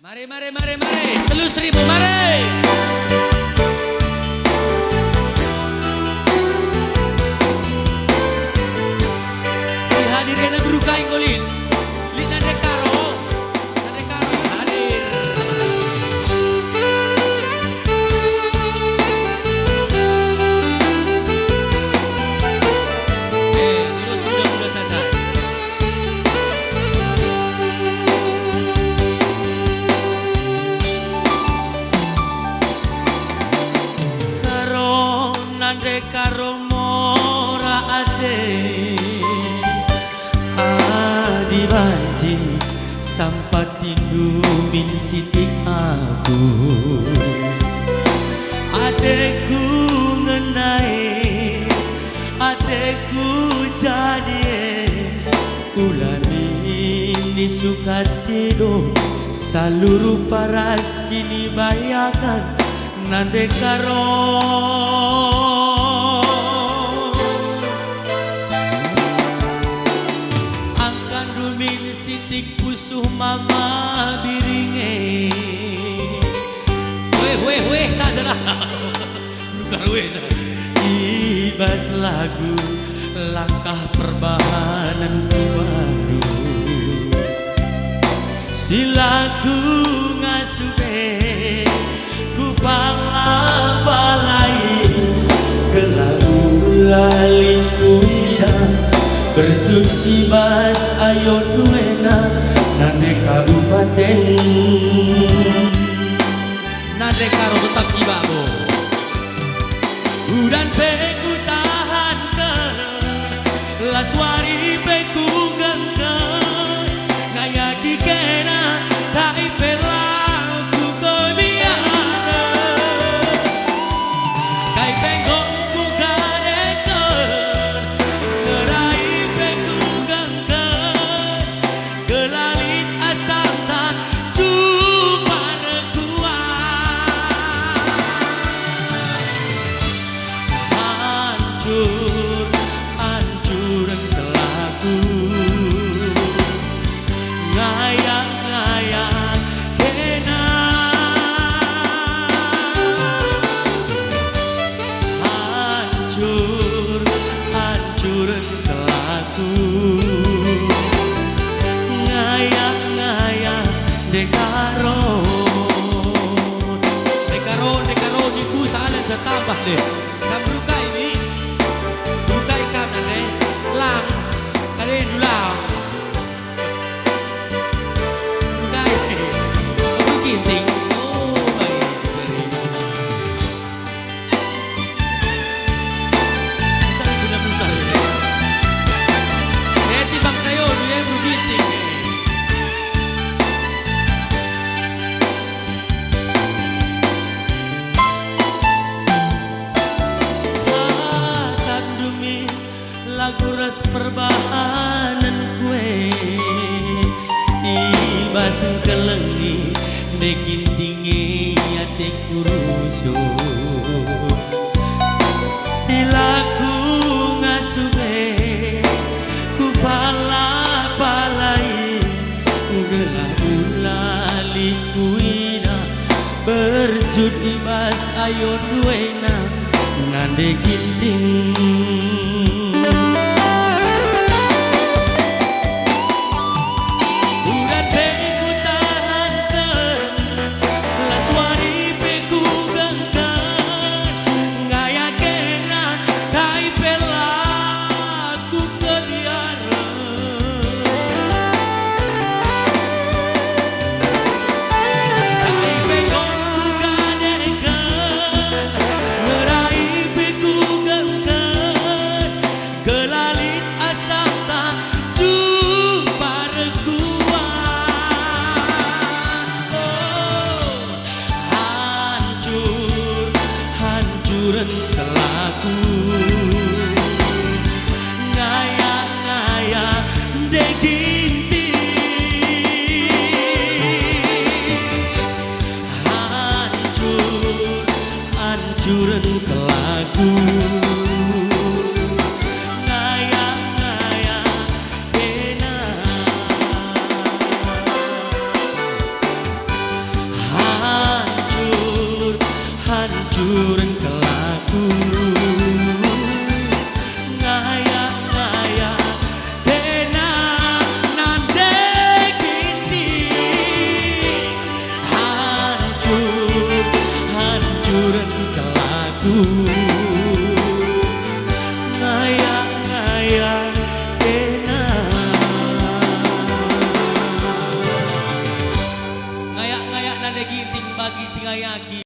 Mari, mari, mari, mari, telus ribu, mari. Si hadirnya berukai golin, lina dekaro hadir. Terus sudah tanda. Nande karo mora ade adi banji sampat tindu min siti aku adeku ngenai adeku jadi ulani ini sukatido seluruh paras kini bayakan nande karo angkan rumin sitik pusuh mama biringe weh sadalah bukan weh ibas lagu langkah perbahanan baru silaku ngasupe balai gelagu lalingku ya bercut ibas ayo duena nane kabupaten nane karo tetap ibabo udan peku tahan ke laswari peku genggen ngayaki kena tai pelaku kobian dekaro niku salah tetambah deh sabruka ini buka ikan deh lang kali dulang buka ini aku ginting oh baik saya guna buka tibang kayo dia ginting lagu ras perbahanan kue ibas kelengi dekin tinggi ate kuruso silaku ngasuhe ku palai udah ulali kuina berjud ibas ayo duena nande ginting hancur kelaku. Ngaya-ngaya kena nande kini hancur kelaku. Ngaya-ngaya kena ngaya-ngaya nande ginting bagi si ngayagi.